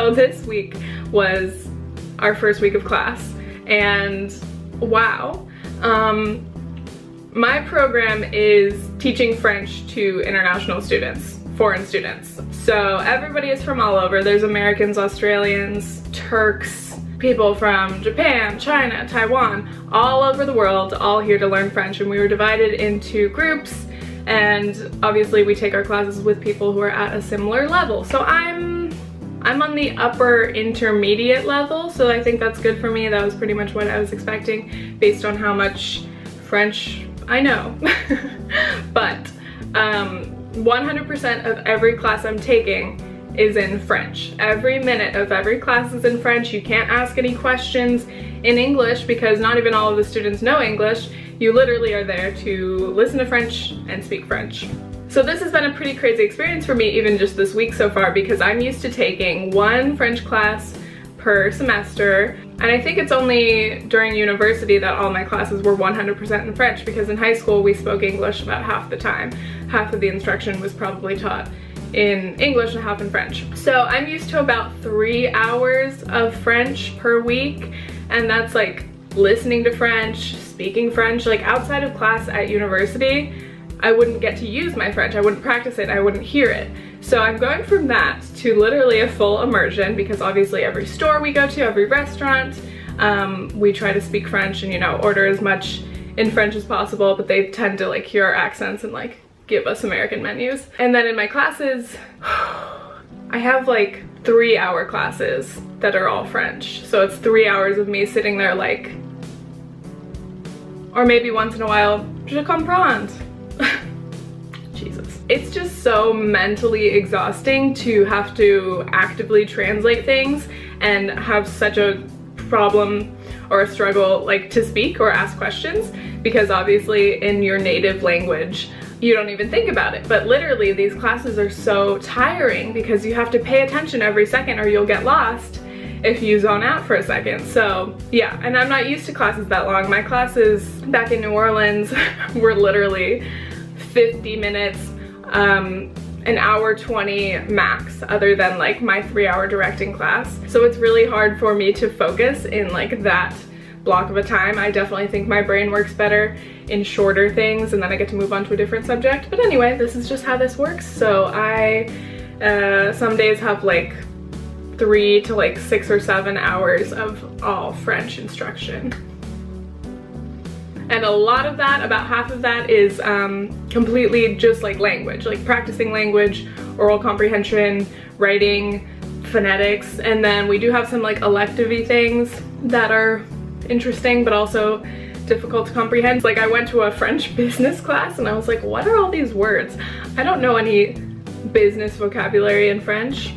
So this week was our first week of class, and wow. My program is teaching French to international students, foreign students. So everybody is from all over. There's Americans, Australians, Turks, people from Japan, China, Taiwan, all over the world, all here to learn French. And we were divided into groups, and obviously we take our classes with people who are at a similar level. So I'm on the upper intermediate level, so I think that's good for me. That was pretty much what I was expecting based on how much French I know. But 100% of every class I'm taking is in French. Every minute of every class is in French. You can't ask any questions in English because not even all of the students know English. You literally are there to listen to French and speak French. So this has been a pretty crazy experience for me even just this week so far, because I'm used to taking one French class per semester, and I think it's only during university that all my classes were 100% in French, because in high school we spoke English about half the time. Half of the instruction was probably taught in English and half in French. So I'm used to about 3 hours of French per week, and that's like listening to French, speaking French. Like outside of class at university, I wouldn't get to use my French, I wouldn't practice it, I wouldn't hear it. So I'm going from that to literally a full immersion, because obviously every store we go to, every restaurant, we try to speak French and, you know, order as much in French as possible, but they tend to like hear our accents and like give us American menus. And then in my classes, I have like 3-hour classes that are all French. So it's 3 hours of me sitting there like, or maybe once in a while, je comprends. Jesus. It's just so mentally exhausting to have to actively translate things and have such a problem or a struggle like to speak or ask questions, because obviously in your native language you don't even think about it. But literally these classes are so tiring because you have to pay attention every second or you'll get lost if you zone out for a second. So yeah, and I'm not used to classes that long. My classes back in New Orleans were literally 50 minutes, an hour 20 max, other than like my 3-hour directing class. So it's really hard for me to focus in like that block of a time. I definitely think my brain works better in shorter things, and then I get to move on to a different subject. But anyway, this is just how this works. So I some days have like 3 to like 6 or 7 hours of all French instruction. And a lot of that, about half of that, is completely just like language, like practicing language, oral comprehension, writing, phonetics. And then we do have some like elective-y things that are interesting but also difficult to comprehend. Like I went to a French business class and I was like, what are all these words? I don't know any business vocabulary in French.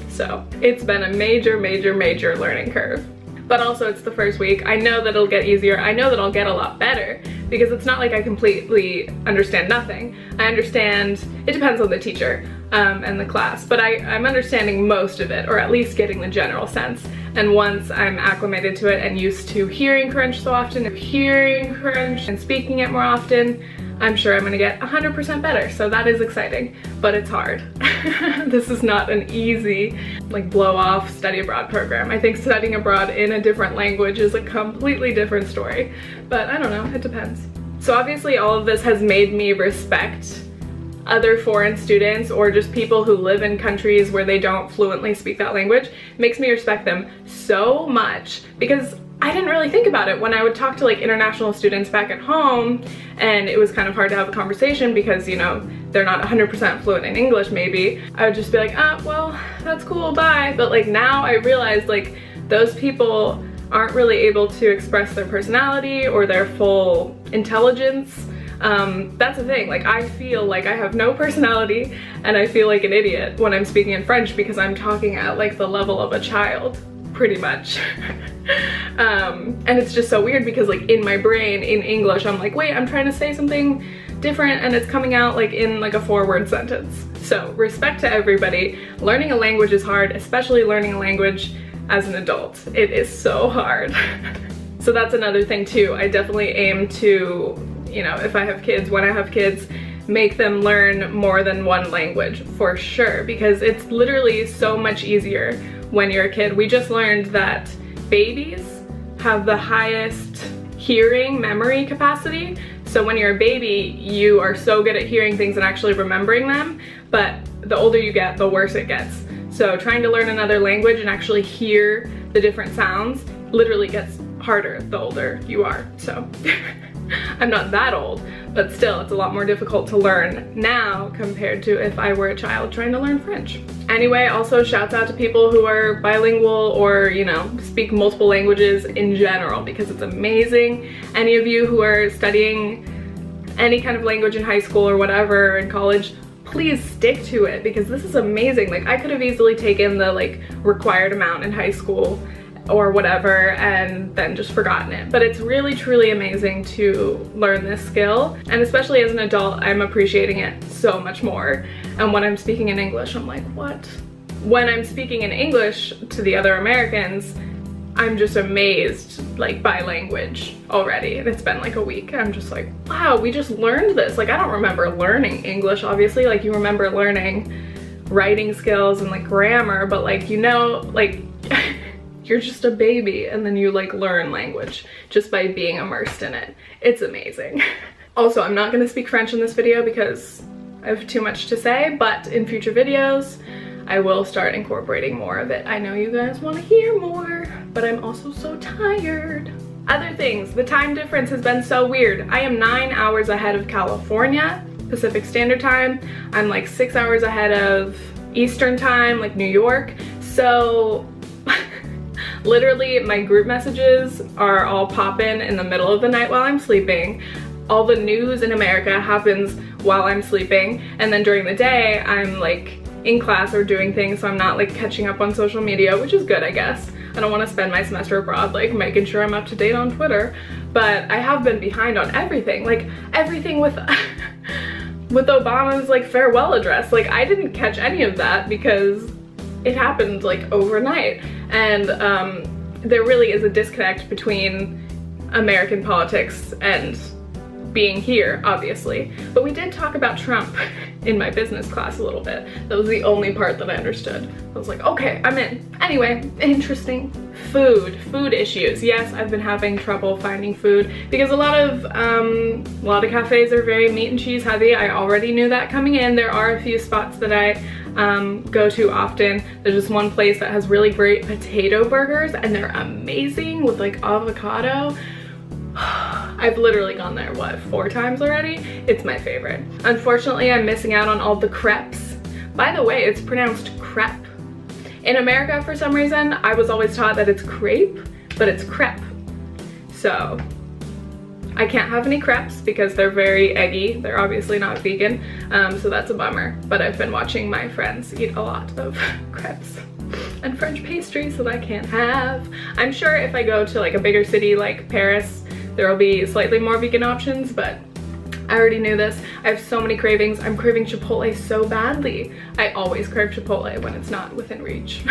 So it's been a major learning curve. But also it's the first week. I know that it'll get easier. I know that I'll get a lot better, because it's not like I completely understand nothing. I understand, it depends on the teacher and the class, but I'm understanding most of it, or at least getting the general sense. And once I'm acclimated to it and used to hearing French so often, hearing French and speaking it more often, I'm sure I'm gonna get 100% better. So that is exciting, but it's hard. This is not an easy, like blow off study abroad program. I think studying abroad in a different language is a completely different story, but I don't know, it depends. So obviously all of this has made me respect other foreign students, or just people who live in countries where they don't fluently speak that language. It makes me respect them so much, because I didn't really think about it when I would talk to like international students back at home, and it was kind of hard to have a conversation because, you know, they're not 100% fluent in English maybe. I would just be like, ah, well, that's cool, bye. But like now I realize like those people aren't really able to express their personality or their full intelligence. That's the thing, like I feel like I have no personality and I feel like an idiot when I'm speaking in French because I'm talking at like the level of a child, pretty much. And it's just so weird because like in my brain, in English, I'm like, wait, I'm trying to say something different and it's coming out like in like a 4-word sentence. So respect to everybody. Learning a language is hard, especially learning a language as an adult. It is so hard. So that's another thing too. I definitely aim to, you know, if I have kids, when I have kids, make them learn more than one language for sure, because it's literally so much easier when you're a kid. We just learned that babies have the highest hearing memory capacity. So when you're a baby, you are so good at hearing things and actually remembering them, but the older you get, the worse it gets. So trying to learn another language and actually hear the different sounds literally gets harder the older you are. So I'm not that old, but still it's a lot more difficult to learn now compared to if I were a child trying to learn French. Anyway, also shouts out to people who are bilingual or, you know, speak multiple languages in general, because it's amazing. Any of you who are studying any kind of language in high school or whatever in college, please stick to it, because this is amazing. Like, I could have easily taken the like required amount in high school or whatever and then just forgotten it, but it's really truly amazing to learn this skill, and especially as an adult I'm appreciating it so much more. And when I'm speaking in English, I'm like, what? When I'm speaking in English to the other Americans, I'm just amazed, like, by language already, and it's been like a week. I'm just like, wow, we just learned this. Like, I don't remember learning English, obviously. Like, you remember learning writing skills and like grammar, but like, you know, like you're just a baby and then you like learn language just by being immersed in it. It's amazing. Also, I'm not gonna speak French in this video because I have too much to say, but in future videos I will start incorporating more of it. I know you guys want to hear more, but I'm also so tired. Other things, the time difference has been so weird. I am 9 hours ahead of California, Pacific Standard Time. I'm like 6 hours ahead of Eastern Time, like New York. So literally my group messages are all popping in the middle of the night while I'm sleeping. All the news in America happens while I'm sleeping, and then during the day I'm like in class or doing things, so I'm not like catching up on social media, which is good, I guess. I don't want to spend my semester abroad like making sure I'm up to date on Twitter, but I have been behind on everything, like everything with with Obama's like farewell address. Like, I didn't catch any of that because it happened like overnight, and there really is a disconnect between American politics and being here, obviously. But we did talk about Trump in my business class a little bit. That was the only part that I understood. I was like, okay, I'm in. Anyway, interesting. Food issues. Yes, I've been having trouble finding food because a lot of cafes are very meat and cheese heavy. I already knew that coming in. There are a few spots that I go to often. There's just one place that has really great potato burgers and they're amazing with like avocado. I've literally gone there, what, 4 times already? It's my favorite. Unfortunately, I'm missing out on all the crepes. By the way, it's pronounced crepe. In America, for some reason, I was always taught that it's crepe, but it's crepe. So I can't have any crepes because they're very eggy. They're obviously not vegan, so that's a bummer. But I've been watching my friends eat a lot of crepes and French pastries that I can't have. I'm sure if I go to like a bigger city like Paris, there will be slightly more vegan options, but I already knew this. I have so many cravings. I'm craving Chipotle so badly. I always crave Chipotle when it's not within reach.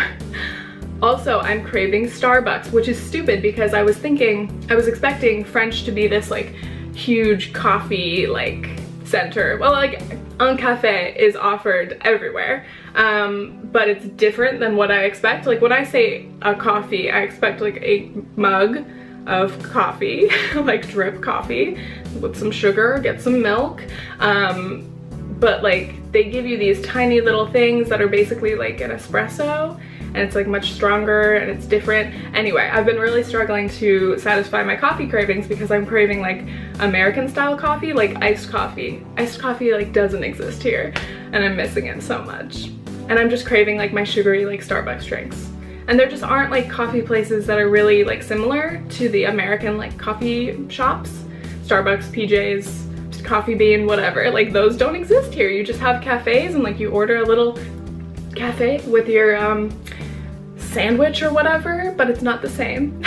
Also, I'm craving Starbucks, which is stupid because I was expecting French to be this like huge coffee like center. Well, like un café is offered everywhere, but it's different than what I expect. Like when I say a coffee, I expect like a mug of coffee, like drip coffee with some sugar, get some milk, but like they give you these tiny little things that are basically like an espresso, and it's like much stronger and it's different. Anyway, I've been really struggling to satisfy my coffee cravings because I'm craving like American style coffee, like iced coffee. Iced coffee like doesn't exist here and I'm missing it so much. And I'm just craving like my sugary like Starbucks drinks. And there just aren't like coffee places that are really like similar to the American like coffee shops. Starbucks, PJ's, Coffee Bean, whatever. Like those don't exist here. You just have cafes and like you order a little cafe with your sandwich or whatever, but it's not the same.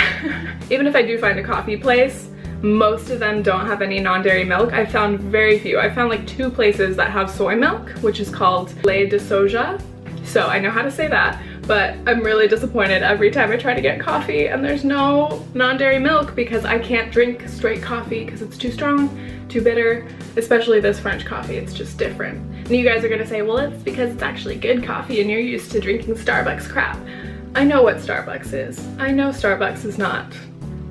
Even if I do find a coffee place, most of them don't have any non-dairy milk. I found very few. I found like 2 places that have soy milk, which is called lait de soja. So I know how to say that, but I'm really disappointed every time I try to get coffee and there's no non-dairy milk because I can't drink straight coffee because it's too strong, too bitter, especially this French coffee. It's just different. And you guys are gonna say, well, it's because it's actually good coffee and you're used to drinking Starbucks crap. I know what Starbucks is. I know Starbucks is not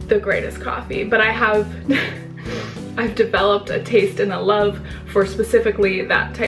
the greatest coffee, but I've developed a taste and a love for specifically that type